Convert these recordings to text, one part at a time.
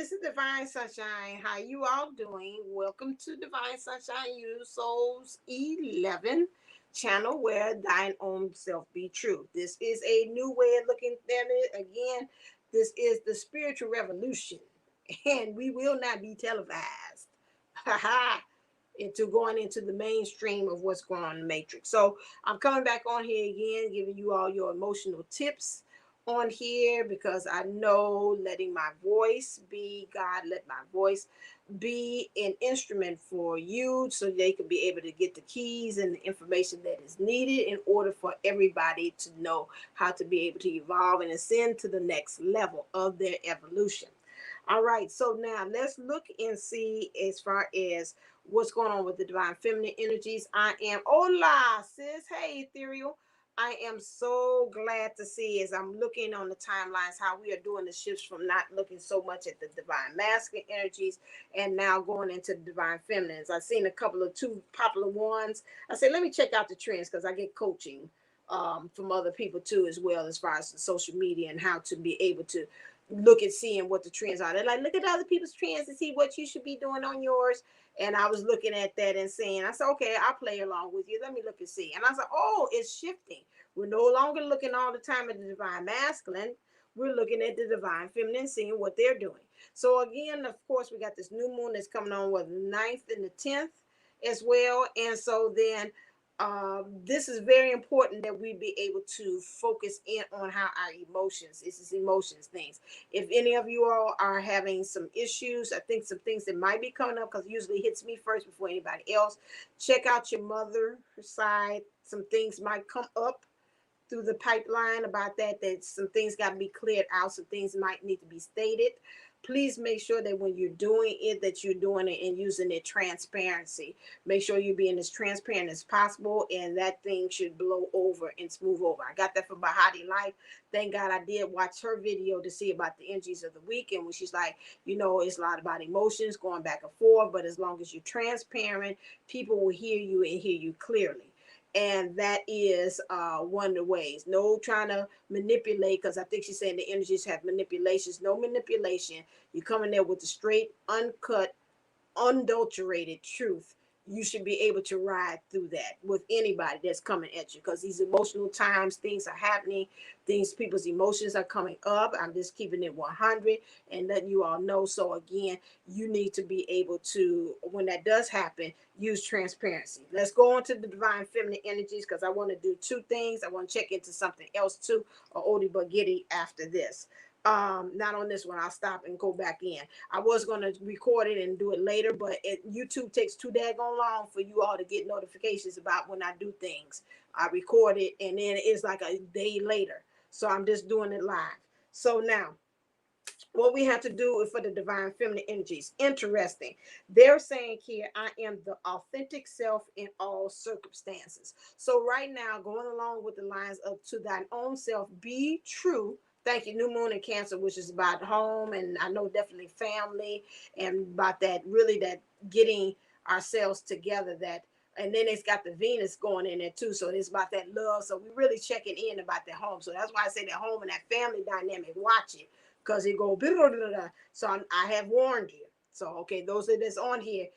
this is Divine Sunshine. How you all doing? Welcome to Divine Sunshine, You Souls 11 channel where thine own self be true. This is a new way of looking at it. Again, this is the spiritual revolution, and we will not be televised. Into going into the mainstream of what's going on in the matrix. So I'm coming back on here again, giving you all your emotional tips on here because I know letting my voice be God, let my voice be an instrument for you so they can be able to get the keys and the information that is needed in order for everybody to know how to be able to evolve and ascend to the next level of their evolution. All right, so now let's look and see as far as what's going on with the divine feminine energies. I am hola sis, hey ethereal. I am so glad to see as I'm looking on the timelines how we are doing the shifts from not looking so much at the divine masculine energies and now going into the divine feminines. I've seen a couple of two popular ones. I said, let me check out the trends because I get coaching from other people too as well as far as the social media and how to be able to look at seeing what the trends are. They're like, look at other people's trends and see what you should be doing on yours. And I was looking at that and saying, I said, okay, I'll play along with you. Let me look and see. And I said, oh, it's shifting. We're no longer looking all the time at the divine masculine. We're looking at the divine feminine, seeing what they're doing. So again, of course, we got this new moon that's coming on with the 9th and the 10th as well. And so then this is very important that we be able to focus in on how our emotions, this is emotions things. If any of you all are having some issues, I think some things that might be coming up because it usually hits me first before anybody else. Check out your mother side. Some things might come up through the pipeline about that some things got to be cleared out, some things might need to be stated. Please make sure that when you're doing it that you're doing it and using it transparency. Make sure you're being as transparent as possible, and that thing should blow over and smooth over. I got that from Bahati Life. Thank God I did watch her video to see about the energies of the week, and when she's like, it's a lot about emotions going back and forth, but as long as you're transparent, people will hear you and hear you clearly. And that is one of the ways. No trying to manipulate, because I think she's saying the energies have manipulations. No manipulation. You come in there with the straight, uncut, unadulterated truth. You should be able to ride through that with anybody that's coming at you, because these emotional times, things are happening, people's emotions are coming up. I'm just keeping it 100 and letting you all know. So again, you need to be able to, when that does happen, use transparency. Let's go on to the divine feminine energies, because I want to do two things. I want to check into something else too, or oldie but goodie after this. Not on this one. I'll stop and go back in. I was going to record it and do it later, but YouTube takes too daggone long for you all to get notifications about when I do things. I record it and then it's like a day later. So I'm just doing it live. So now, what we have to do for the divine feminine energies. Interesting. They're saying here, I am the authentic self in all circumstances. So right now, going along with the lines of to thine own self, be true. Thank you. New moon in Cancer, which is about home, and I know definitely family, and about that really that getting ourselves together. That and then it's got the Venus going in there too. So it's about that love. So we're really checking in about that home. So that's why I say that home and that family dynamic. Watch it, because it go blah, blah, blah, blah. So I have warned you. So okay, those that's on here,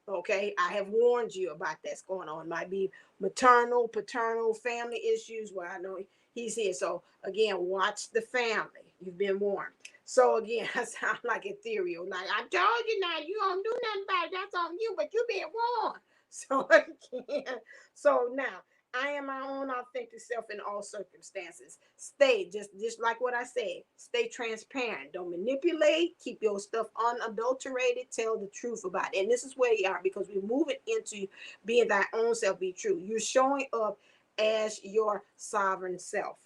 okay, I have warned you about that's going on. It might be maternal, paternal, family issues where I know he's here. So again, watch the family. You've been warned. So again, I sound like ethereal. Like I told you now, you don't do nothing about it. That's on you, but you been warned. So again, so now I am my own authentic self in all circumstances. Stay just like what I said. Stay transparent. Don't manipulate. Keep your stuff unadulterated. Tell the truth about it. And this is where you are, because we're moving into being thy own self. Be true. You're showing up as your sovereign self.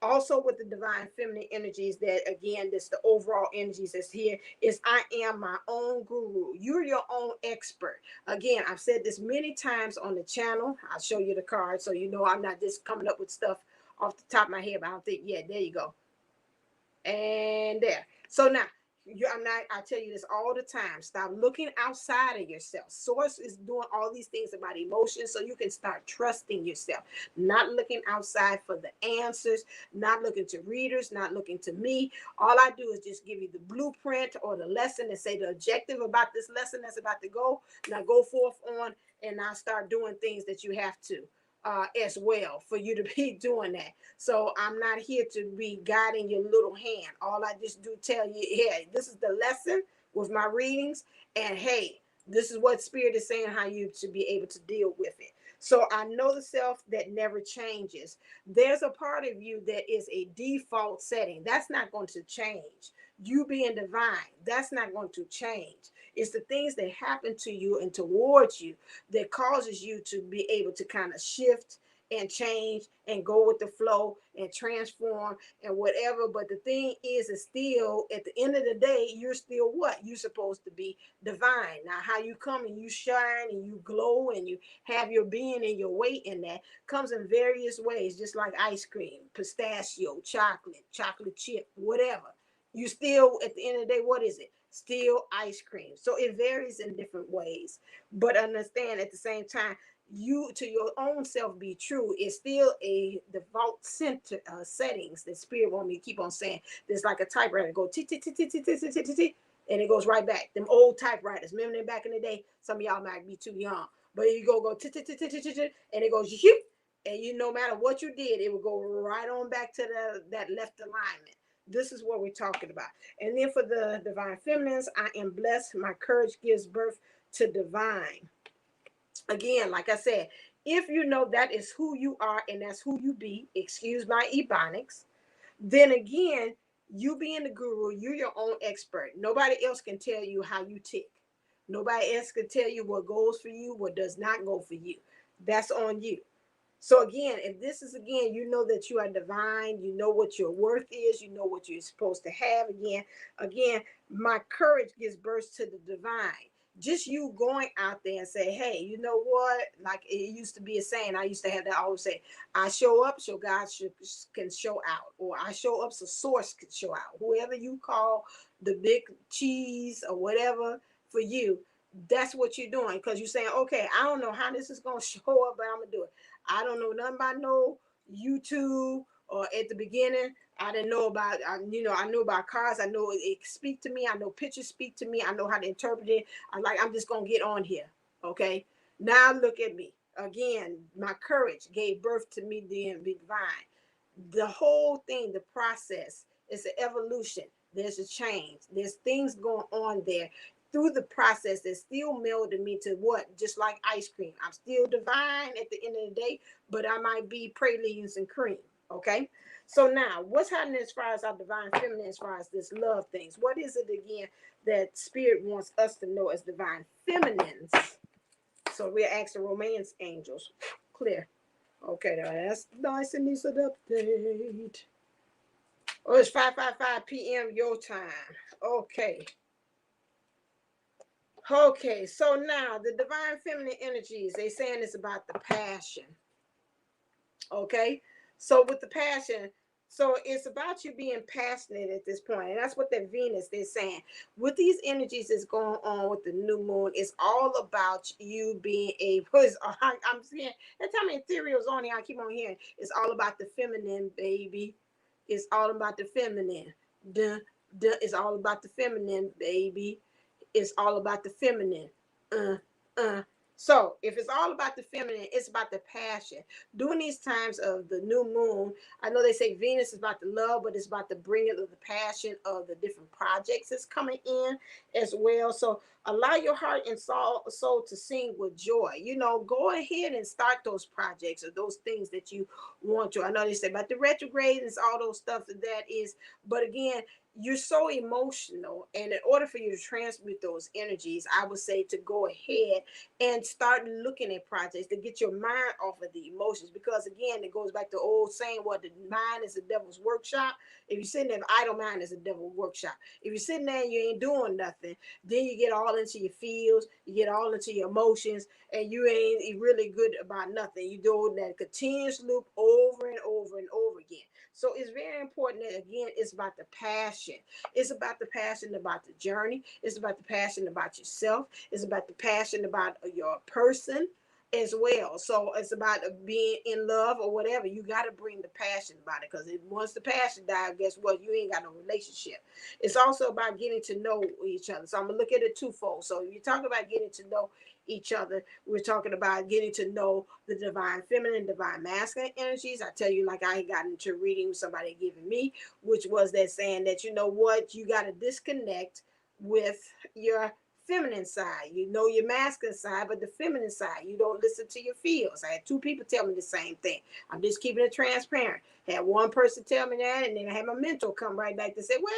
Also with the divine feminine energies, that again, this the overall energies that's here is I am my own guru. You're your own expert. Again, I've said this many times on the channel. I'll show you the card so you know I'm not just coming up with stuff off the top of my head, but I don't think, yeah, there you go. And there. So now I tell you this all the time. Stop looking outside of yourself. Source is doing all these things about emotions so you can start trusting yourself. Not looking outside for the answers, not looking to readers, not looking to me. All I do is just give you the blueprint or the lesson and say the objective about this lesson that's about to go. Now go forth on and now start doing things that you have to as well for you to be doing that. So I'm not here to be guiding your little hand. All I just do tell you, hey, this is the lesson with my readings, and hey, this is what Spirit is saying how you to be able to deal with it. So I know the self that never changes. There's a part of you that is a default setting. That's not going to change. You being divine, that's not going to change. It's the things that happen to you and towards you that causes you to be able to kind of shift and change and go with the flow and transform and whatever. But the thing is still at the end of the day, you're still what? You're supposed to be divine. Now, how you come and you shine and you glow and you have your being and your weight in that comes in various ways, just like ice cream, pistachio, chocolate chip, whatever. You still, at the end of the day, what is it? Still ice cream. So it varies in different ways. But understand at the same time, you to your own self be true is still a default center settings that Spirit want me to keep on saying. There's like a typewriter go t t t t t t t t t, and it goes right back. Them old typewriters, remember them back in the day? Some of y'all might be too young, but you go t t t t t t, and it goes shoop, and you no matter what you did, it will go right on back to that left alignment. This is what we're talking about. And then for the divine feminines, I am blessed. My courage gives birth to divine. Again, like I said, if you know that is who you are and that's who you be, excuse my ebonics, then again, you being the guru, you're your own expert. Nobody else can tell you how you tick. Nobody else can tell you what goes for you, what does not go for you. That's on you. So again, if this is again, you know that you are divine, you know what your worth is, you know what you're supposed to have. Again, my courage gives birth to the divine. Just you going out there and say, hey, you know what? Like it used to be a saying, I used to have that I always say, I show up so can show out, or I show up so source can show out. Whoever you call the big cheese or whatever for you, that's what you're doing because you're saying, okay, I don't know how this is going to show up, but I'm going to do it. I don't know nothing about no YouTube or at the beginning. I didn't know about, I knew about cars. I know it speak to me. I know pictures speak to me. I know how to interpret it. I'm just going to get on here. Okay. Now look at me. Again, my courage gave birth to me being divine. The whole thing, the process is an evolution. There's a change. There's things going on there through the process that still melded me to what? Just like ice cream. I'm still divine at the end of the day, but I might be pralines and cream. Okay. So now what's happening as far as our divine feminine, as far as this love things? What is it again that Spirit wants us to know as divine feminines? So we're asking romance angels. Clear. Okay, that's nice and easy to update. Oh, it's 5:55 p.m. your time. Okay. Okay, so now the divine feminine energies, they saying it's about the passion. Okay, so with the passion, so it's about you being passionate at this point, and that's what that Venus they're saying. With these energies that's going on with the new moon, it's all about you being a. I'm seeing every time ethereal's on here, I keep on hearing it's all about the feminine, baby. It's all about the feminine. Duh, duh, it's all about the feminine, baby. It's all about the feminine. Uh, uh. So if it's all about the feminine, it's about the passion. During these times of the new moon, I know they say Venus is about the love, but it's about the bringing of the passion of the different projects that's coming in as well. So allow your heart and soul to sing with joy. Go ahead and start those projects or those things that you want to. I know they say about the retrograde and all those stuff that is, but again, you're so emotional, and in order for you to transmute those energies, I would say to go ahead and start looking at projects to get your mind off of the emotions, because again, it goes back to old saying, what the mind is the devil's workshop. If you're sitting there, idle mind is a devil's workshop. If you're sitting there and you ain't doing nothing, then you get all into your feels, you get all into your emotions, and you ain't really good about nothing. You do that continuous loop over and over and over again. So it's very important that, again, it's about the passion. It's about the passion about the journey. It's about the passion about yourself. It's about the passion about your person as well. So it's about being in love or whatever. You got to bring the passion about it, because once the passion dies, guess what? You ain't got no relationship. It's also about getting to know each other. So I'm gonna look at it twofold. So if you talk about getting to know each other, we're talking about getting to know the divine feminine, divine masculine energies. I tell you, like, I got into reading with somebody giving me, which was that saying that, you know what, you got to disconnect with your feminine side. You know your masculine side, but the feminine side, you don't listen to your feels. I had two people tell me the same thing. I'm just keeping it transparent. I had one person tell me that, and then I had my mentor come right back to say, well,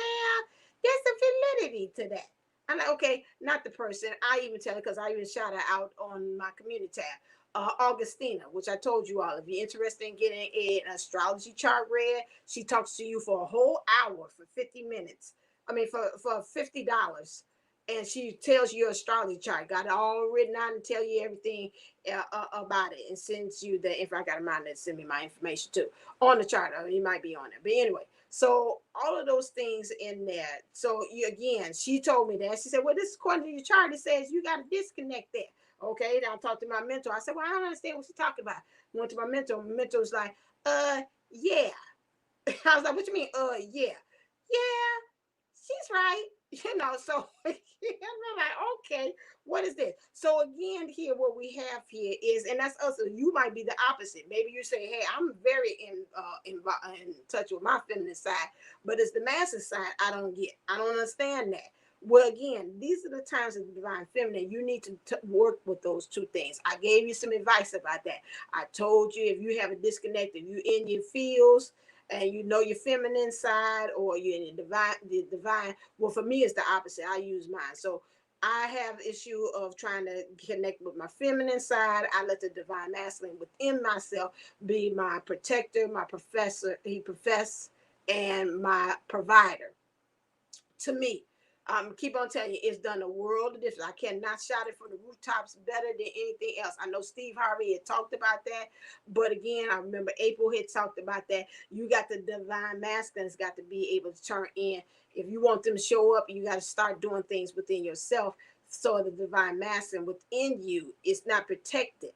there's a validity to that. I'm like, okay, not the person. I even tell it, because I even shout her out on my community tab. Augustina, which I told you all, if you're interested in getting an astrology chart read, she talks to you for a whole hour for 50 minutes. I mean, for $50. And she tells you your astrology chart, got it all written out, and tell you everything about it, and sends you the, if I got a mind, to send me my information too on the chart. I mean, it might be on there, but anyway. So all of those things in there. So you, again, she told me that. She said, well, this is according to your chart. It says you got to disconnect there. Okay, then I talked to my mentor. I said, well, I don't understand what she's talking about. Went to my mentor. My mentor was like, yeah. I was like, what you mean, yeah? Yeah, she's right. So I'm like, okay, what is this? So again, here, what we have here is, and that's us. You might be the opposite. Maybe you say, hey, I'm very in touch with my feminine side, but it's the masculine side I don't get. I don't understand that. Well, again, these are the times of the divine feminine. You need to work with those two things. I gave you some advice about that. I told you, if you have a disconnect, if you in your feels, and you know your feminine side, or you're in the divine. Well, for me, it's the opposite. I use mine. So I have issue of trying to connect with my feminine side. I let the divine masculine within myself be my protector, my professor, and my provider to me. Keep on telling you, it's done a world of difference. I cannot shout it from the rooftops better than anything else. I know Steve Harvey had talked about that, but again, I remember April had talked about that. You got the divine masculines got to be able to turn in. If you want them to show up, you got to start doing things within yourself, so the divine masculine within you is not protected.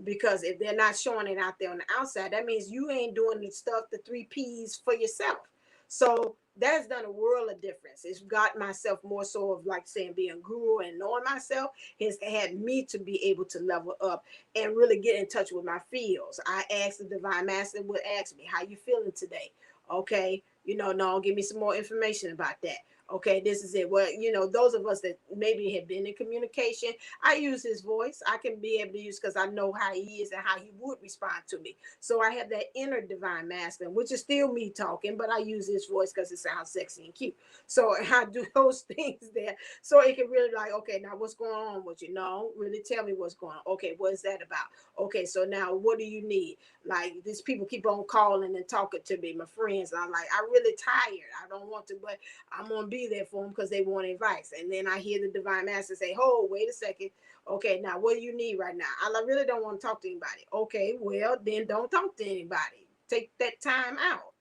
Because if they're not showing it out there on the outside, that means you ain't doing the stuff, the 3 P's for yourself. So that's done a world of difference. It's got myself more so of, like saying, being a guru and knowing myself has had me to be able to level up and really get in touch with my feels. I asked the divine master, would ask me, how you feeling today? Okay, no, give me some more information about that. Okay, this is it. Well, those of us that maybe have been in communication, I use his voice. I can be able to use, because I know how he is and how he would respond to me. So I have that inner divine masculine, which is still me talking, but I use his voice because it sounds sexy and cute. So I do those things there. So it can really, like, okay, now what's going on with you? No, really tell me what's going on. Okay, what is that about? Okay, so now what do you need? Like, these people keep on calling and talking to me, my friends. And I'm like, I'm really tired. I don't want to, but I'm gonna be there for them because they want advice. And then I hear the divine master say, "Oh, wait a second. Okay, now what do you need right now? I really don't want to talk to anybody." Okay, well then don't talk to anybody. Take that time out.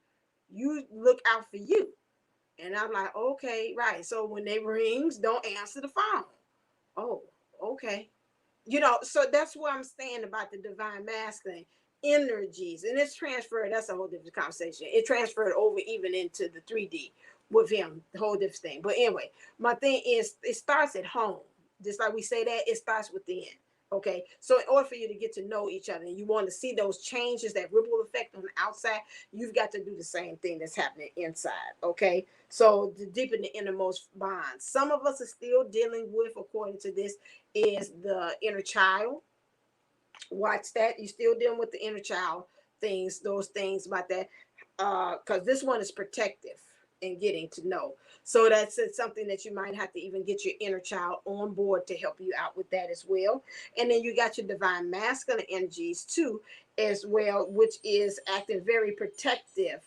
You look out for you. And I'm like, okay, right. So when they rings, don't answer the phone. Oh, okay. So that's what I'm saying about the divine masculine energies, and it's transferred. That's a whole different conversation. It transferred over even into the 3D with him, the whole different thing. But anyway, my thing is, it starts at home. Just like we say that, it starts within. Okay, so in order for you to get to know each other, and you want to see those changes, that ripple effect on the outside, you've got to do the same thing that's happening inside. Okay, so to deepen the innermost bonds, some of us are still dealing with, according to this, is the inner child. Watch that. You're still dealing with the inner child things, those things about that. Because this one is protective and getting to know. So that's something that you might have to even get your inner child on board to help you out with that as well. And then you got your divine masculine energies too, as well, which is acting very protective,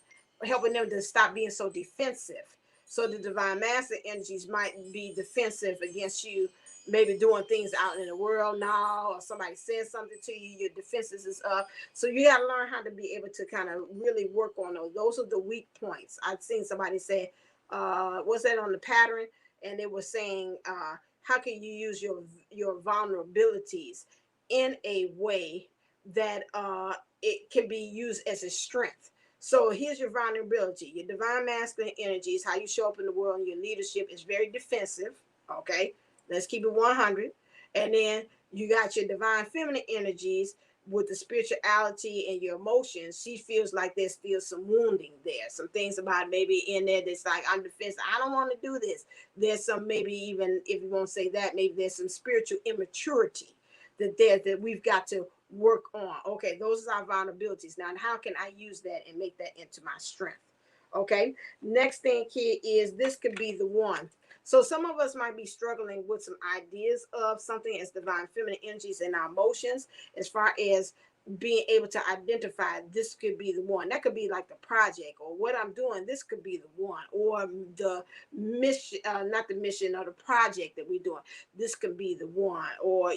helping them to stop being so defensive. So the divine masculine energies might be defensive against you, maybe doing things out in the world now, or somebody says something to you, your defenses is up. So you got to learn how to be able to kind of really work on those. Those are the weak points. I've seen somebody say, what's that on the pattern? And they were saying, how can you use your vulnerabilities in a way that it can be used as a strength? So here's your vulnerability. Your divine masculine energy is how you show up in the world, and your leadership is very defensive. Okay, let's keep it 100. And then you got your divine feminine energies with the spirituality and your emotions. She feels like there's still some wounding there, some things about maybe in there that's like, I'm defensive, I don't want to do this. There's some, maybe even if you won't say that, maybe there's some spiritual immaturity that we've got to work on. Okay, those are our vulnerabilities. Now, how can I use that and make that into my strength? Okay, next thing here is this could be the one. So some of us might be struggling with some ideas of something as divine feminine energies and our emotions, as far as being able to identify this could be the one. That could be like the project or what I'm doing. This could be the one, or the mission, not the mission, or the project that we're doing. This could be the one, or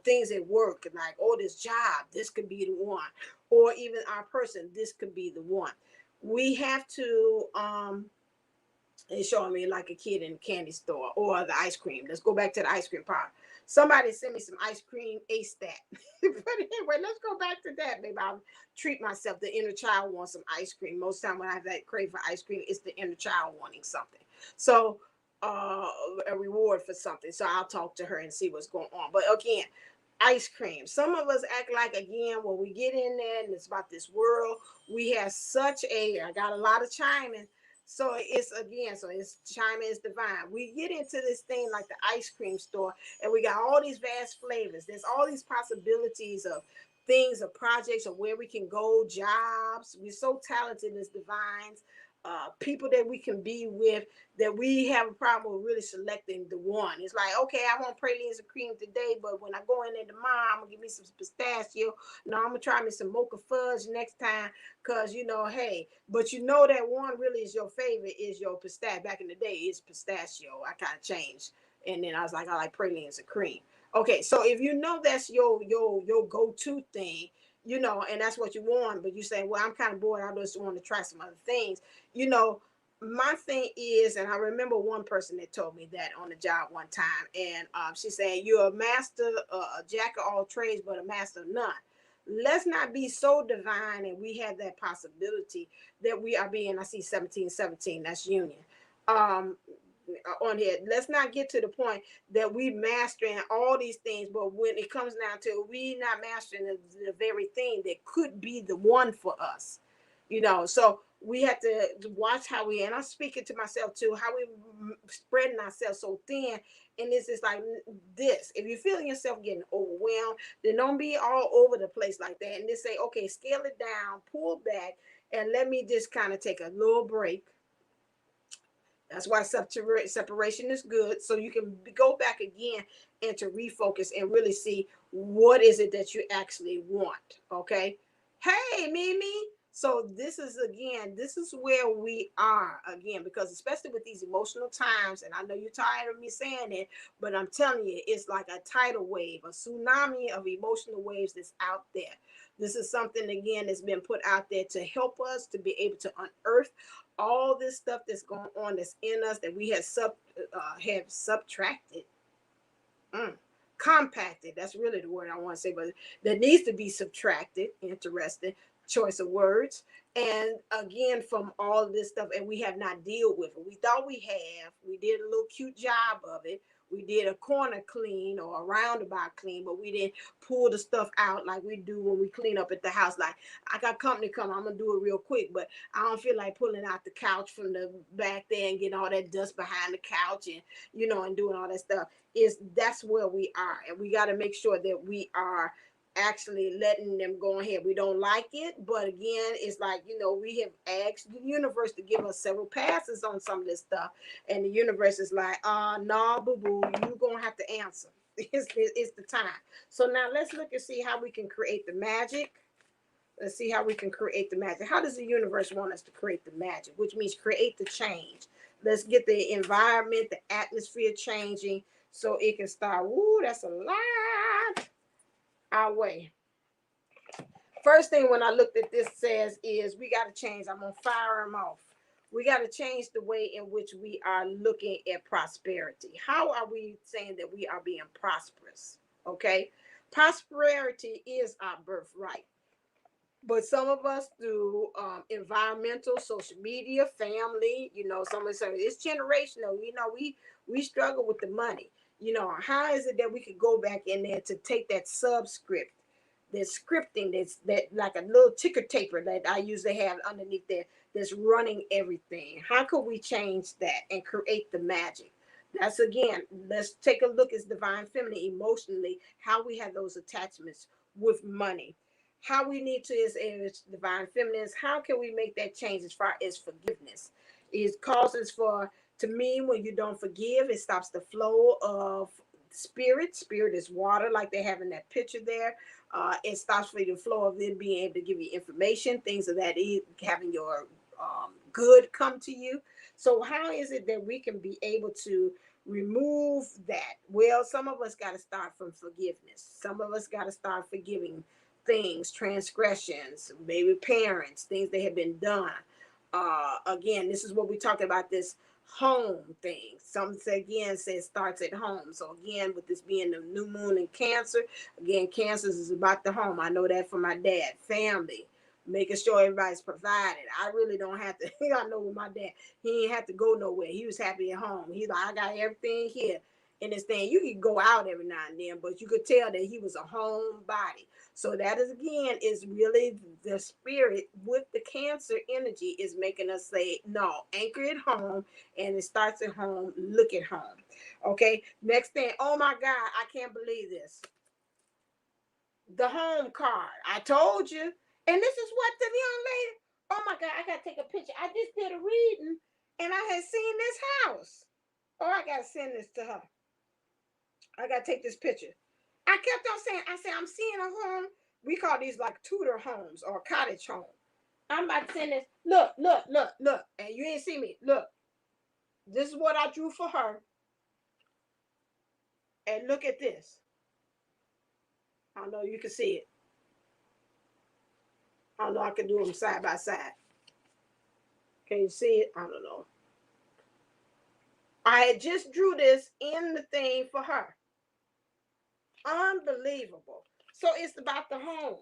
things at work, like, oh, this job, this could be the one, or even our person, this could be the one. We have to it's showing me like a kid in a candy store or the ice cream. Let's go back to the ice cream part. Somebody sent me some ice cream ASAP. But anyway, let's go back to that. Maybe I'll treat myself. The inner child wants some ice cream. Most time when I have that crave for ice cream, it's the inner child wanting something. So a reward for something. So I'll talk to her and see what's going on. But again, ice cream. Some of us act like, again, when we get in there and it's about this world, we have such I got a lot of chiming. So it's again, so it's chiming is divine. We get into this thing like the ice cream store, and we got all these vast flavors. There's all these possibilities of things, of projects, of where we can go, jobs. We're so talented as divines. People that we can be with, that we have a problem with really selecting the one. It's like, okay, I want pralines and cream today, but when I go in there tomorrow, I'm gonna give me some pistachio. No, I'm gonna try me some mocha fudge next time, because hey, but that one really is your favorite, is your pistachio. Back in the day, it's pistachio. I kind of changed, and then I was like, I like pralines and cream. Okay, so if that's your go-to thing, and that's what you want, but you say, well, I'm kind of bored, I just want to try some other things. My thing is, and I remember one person that told me that on the job one time, and she said, you're a master, a jack of all trades, but a master of none. Let's not be so divine, and we have that possibility that we are being, I see 1717, that's union. On here, let's not get to the point that we mastering all these things, but when it comes down to we not mastering the very thing that could be the one for us. So we have to watch how we, and I'm speaking to myself too, how we spreading ourselves so thin. And this is like this, if you're feeling yourself getting overwhelmed, then don't be all over the place like that, and just say, okay, scale it down, pull back, and let me just kind of take a little break. That's why separation is good. So you can go back again and to refocus and really see what is it that you actually want. Okay. Hey, Mimi. So this is where we are again, because especially with these emotional times, and I know you're tired of me saying it, but I'm telling you, it's like a tidal wave, a tsunami of emotional waves that's out there. This is something, again, that's been put out there to help us to be able to unearth all this stuff that's going on, that's in us, that we have subtracted, compacted. That's really the word I want to say, but that needs to be subtracted. Interesting choice of words. And again, from all of this stuff, and we have not dealt with it. We thought we have. We did a little cute job of it. We did a corner clean or a roundabout clean, but we didn't pull the stuff out like we do when we clean up at the house. Like, I got company coming, I'm gonna do it real quick, but I don't feel like pulling out the couch from the back there and getting all that dust behind the couch, and and doing all that stuff. That's where we are, and we got to make sure that we are actually letting them go ahead. We don't like it, but again, it's like, we have asked the universe to give us several passes on some of this stuff, and the universe is like, nah, boo-boo, you're gonna have to answer. It's the time. So now let's look and see how we can create the magic. Let's see how we can create the magic. How does the universe want us to create the magic? Which means create the change. Let's get the environment, the atmosphere changing, so it can start. Woo, that's a lot our way. First thing when I looked at this says is we got to change. I'm going to fire them off. We got to change the way in which we are looking at prosperity. How are we saying that we are being prosperous? Okay. Prosperity is our birthright. But some of us through environmental, social media, family, some of us say it's generational. We struggle with the money. How is it that we could go back in there to take that subscript, that scripting, that like a little ticker taper that I usually have underneath there that's running everything? How could we change that and create the magic? That's again, let's take a look at divine feminine emotionally, how we have those attachments with money. How we need to is divine feminines, how can we make that change as far as forgiveness? It causes for, to me, when you don't forgive, it stops the flow of spirit. Spirit is water, like they have in that picture there. It stops for the flow of them being able to give you information, things of that, having your good come to you. So how is it that we can be able to remove that? Well, some of us got to start from forgiveness. Some of us got to start forgiving things, transgressions, maybe parents, things that have been done. Again, this is what we talked about, this home thing. Some say again says starts at home. So again, with this being the new moon in Cancer, again, Cancer is about the home. I know that from my dad. Family, making sure everybody's provided. I really don't have to. I know with my dad, he didn't have to go nowhere. He was happy at home. He's like, I got everything here. And this thing, you could go out every now and then, but you could tell that he was a homebody. So that is again is really the spirit with the Cancer energy is making us say, no, anchor at home, and it starts at home. Look at home. Okay. Next thing, oh my God, I can't believe this. The home card. I told you. And this is what the young lady, oh my God, I got to take a picture. I just did a reading and I had seen this house. Oh, I got to send this to her. I got to take this picture. I kept on saying, I said, I'm seeing a home. We call these like Tudor homes or cottage home. I'm about to send this. Look, look, look, look. And you ain't see me. Look. This is what I drew for her. And look at this. I don't know you can see it. I don't know I can do them side by side. Can you see it? I don't know. I had just drew this in the thing for her. Unbelievable. So it's about the home.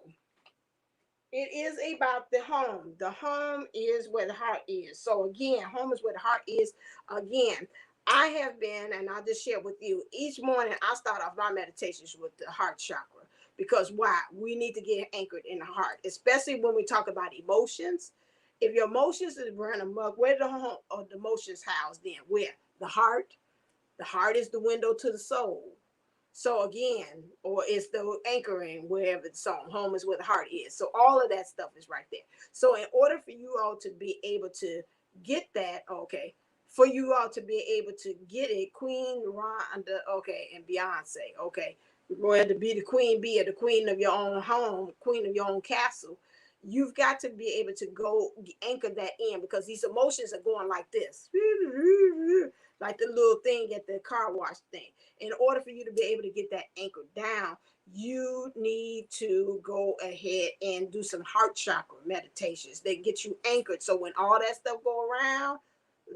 It is about the home. The home is where the heart is. So again, home is where the heart is. Again, I have been, and I'll just share with you, each morning I start off my meditations with the heart chakra. Because why? We need to get anchored in the heart, especially when we talk about emotions. If your emotions is running amok, where the home of the emotions housed then? Where? The heart. The heart is the window to the soul. So again, or it's the anchoring wherever the song, home is where the heart is. So all of that stuff is right there. So in order for you all to be able to get that, okay, for you all to be able to get it, Queen Rhonda, okay, and Beyonce, okay, whether to be the queen bee or the queen of your own home, queen of your own castle, you've got to be able to go anchor that in because these emotions are going like this. Like the little thing at the car wash thing. In order for you to be able to get that anchor down, you need to go ahead and do some heart chakra meditations that get you anchored. So when all that stuff go around,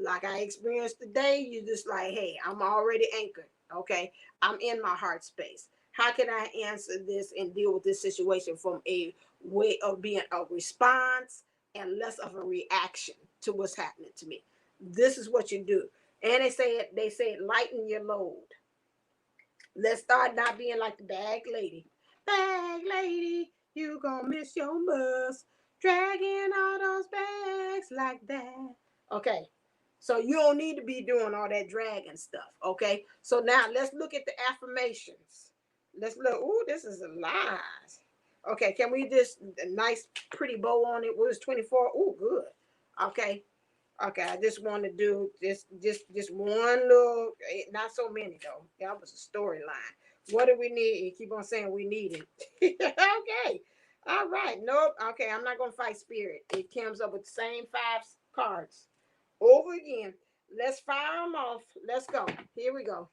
like I experienced today, you just like, hey, I'm already anchored. Okay, I'm in my heart space. How can I answer this and deal with this situation from a way of being a response and less of a reaction to what's happening to me? This is what you do. And they say lighten your load. Let's start not being like the bag lady. Bag lady, you gonna miss your bus. Dragging all those bags like that. Okay. So you don't need to be doing all that dragging stuff. Okay. So now let's look at the affirmations. Let's look. Ooh, this is a lot. Okay, can we just a nice pretty bow on it? What is 24? Ooh, good. Okay. Okay, I just want to do just one little, not so many though. That was a storyline. What do we need? You keep on saying we need it. Okay, all right. Nope. Okay, I'm not gonna fight spirit. It comes up with the same 5 cards over again. Let's fire them off. Let's go. Here we go.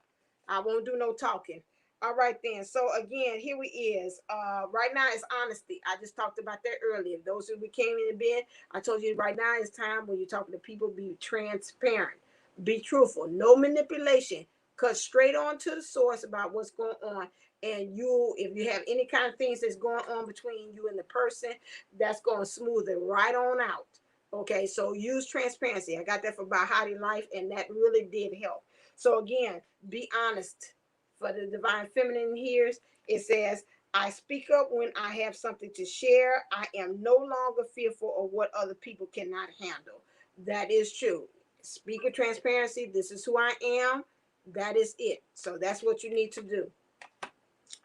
I won't do no talking. All right then. So again, here we is. Right now is honesty. I just talked about that earlier. Those who came in the bed, I told you right now is time when you're talking to people, be transparent, be truthful, no manipulation. Cut straight on to the source about what's going on. And you, if you have any kind of things that's going on between you and the person, that's going to smooth it right on out. Okay, so use transparency. I got that from By Heidi Life, and that really did help. So again, be honest. For the divine feminine here, it says, I speak up when I have something to share. I am no longer fearful of what other people cannot handle. That is true. Speak of transparency. This is who I am. That is it. So that's what you need to do.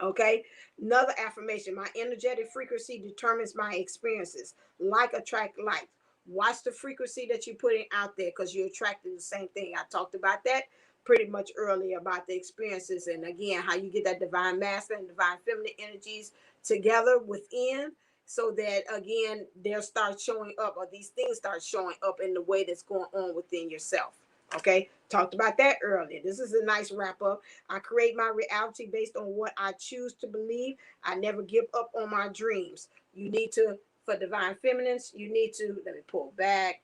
Okay. Another affirmation. My energetic frequency determines my experiences. Like attract like. Watch the frequency that you're putting out there because you're attracting the same thing. I talked about that pretty much earlier about the experiences and again how you get that divine masculine and divine feminine energies together within so that again they'll start showing up or these things start showing up in the way that's going on within yourself. Okay, talked about that earlier. This is a nice wrap up. I create my reality based on what I choose to believe. I never give up on my dreams. You need to, for divine feminines, you need to, let me pull back.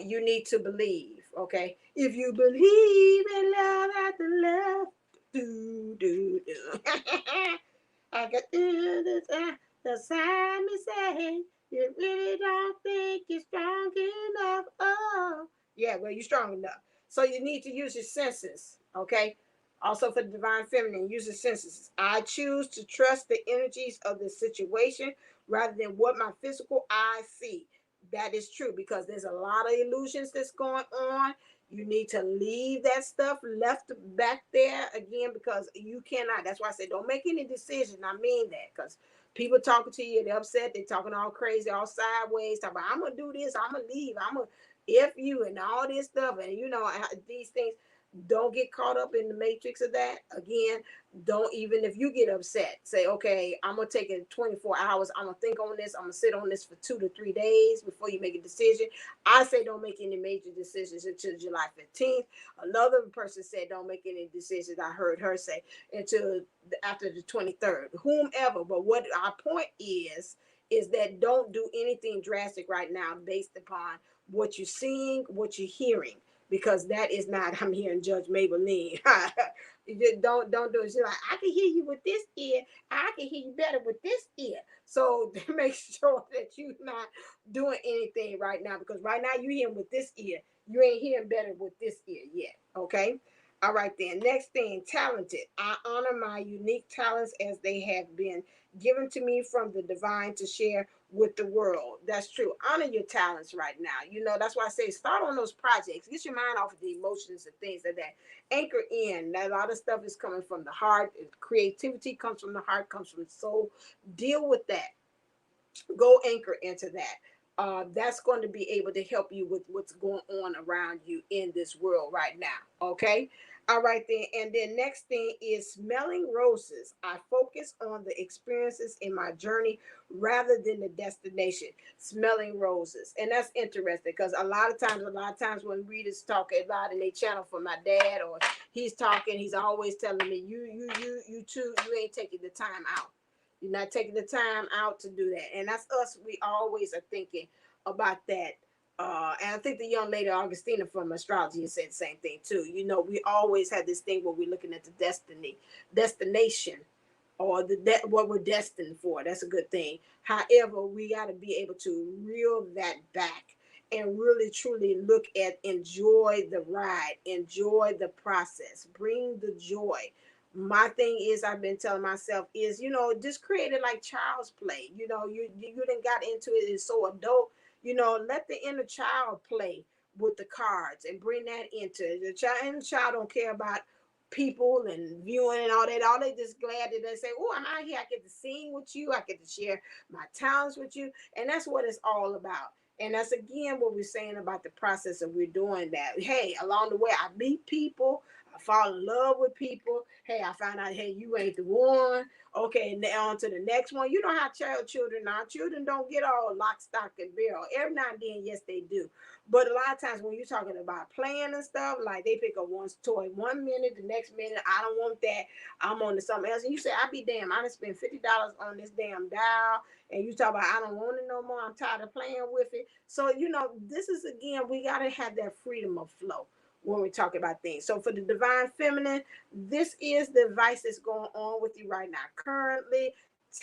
You need to believe, okay? If you believe in love after love, do. I got the sign me say, you really don't think you're strong enough. Oh, yeah, well, you're strong enough. So you need to use your senses, okay? Also for the divine feminine, use your senses. I choose to trust the energies of the situation rather than what my physical eyes see. That is true because there's a lot of illusions that's going on. You need to leave that stuff left back there again because you cannot. That's why I say don't make any decision. I mean that because people talking to you, they're upset, they're talking all crazy, all sideways, talking about I'm gonna do this, I'm gonna leave, I'm gonna if you and all this stuff, and you know these things. Don't get caught up in the matrix of that. Again, don't even if you get upset, say, okay, I'm gonna take it 24 hours. I'm gonna think on this. I'm gonna sit on this for 2 to 3 days before you make a decision. I say don't make any major decisions until July 15th. Another person said don't make any decisions. I heard her say until after the 23rd. Whomever. But what our point is that don't do anything drastic right now based upon what you're seeing, what you're hearing because that is not. I'm hearing Judge Maybelline. You just don't do it. She's like, I can hear you with this ear. I can hear you better with this ear. So make sure that you're not doing anything right now because right now you hearing with this ear. You ain't hearing better with this ear yet. Okay. All right then. Next thing, talented. I honor my unique talents as they have been given to me from the divine to share with the world. That's true. Honor your talents right now. You know, that's why I say start on those projects. Get your mind off of the emotions and things like that. Anchor in. A lot of stuff is coming from the heart. Creativity comes from the heart, comes from the soul. Deal with that. Go anchor into that. That's going to be able to help you with what's going on around you in this world right now. Okay. All right then. And then next thing is smelling roses. I focus on the experiences in my journey rather than the destination. Smelling roses. And that's interesting because a lot of times when readers talk about in their channel for my dad or he's talking, he's always telling me, you too, you ain't taking the time out. You're not taking the time out to do that. And that's us. We always are thinking about that. And I think the young lady Augustina from astrology said the same thing too. You know, we always have this thing where we're looking at the destination, or what we're destined for. That's a good thing. However, we got to be able to reel that back and really truly look at enjoy the ride, enjoy the process, bring the joy. My thing is I've been telling myself is, you know, just create it like child's play. You know, you didn't got into it, it's so adult. You know, let the inner child play with the cards and bring that into it. The child don't care about people and viewing and all that. All they just glad that they say, oh, I'm out here. I get to sing with you. I get to share my talents with you. And that's what it's all about. And that's again what we're saying about the process of we're doing that. Hey, along the way, I meet people. fall in love with people. Hey, I found out, hey, you ain't the one. Okay, and then on to the next one. You know how children are. Children don't get all lock, stock, and barrel. Every now and then, yes, they do. But a lot of times when you're talking about playing and stuff, like they pick up one toy 1 minute, the next minute, I don't want that. I'm on to something else. And you say, I be damn, I done spent $50 on this damn dial. And you talk about, I don't want it no more. I'm tired of playing with it. So, this is, again, we got to have that freedom of flow when we talk about things. So for the divine feminine, this is the advice that's going on with you right now currently.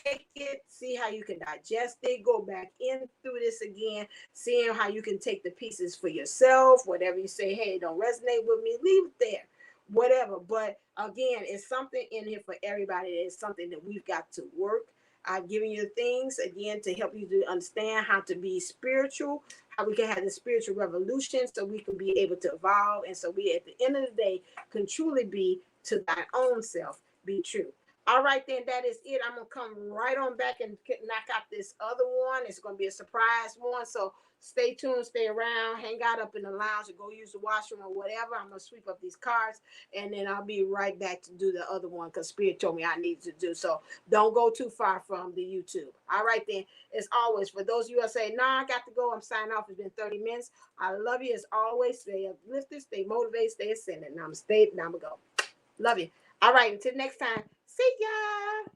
Take it, see how you can digest it, go back in through this again, seeing how you can take the pieces for yourself. Whatever you say, hey, don't resonate with me, leave it there, whatever. But again, it's something in here for everybody. It's something that we've got to work. I've given you things again to help you to understand how to be spiritual, how we can have the spiritual revolution, so we can be able to evolve, and so we at the end of the day can truly be to thy own self be true. All right, then, that is it. I'm gonna come right on back and knock out this other one. It's gonna be a surprise one, so stay tuned, stay around, hang out up in the lounge, or go use the washroom or whatever. I'm gonna sweep up these cards, and then I'll be right back to do the other one because Spirit told me I needed to do so. Don't go too far from the YouTube. All right, then. As always, for those of you who say, nah, I got to go, I'm signing off. It's been 30 minutes. I love you as always. Stay uplifted, stay motivated, stay ascended. Now I'm going to go. Love you. All right, until next time. See ya.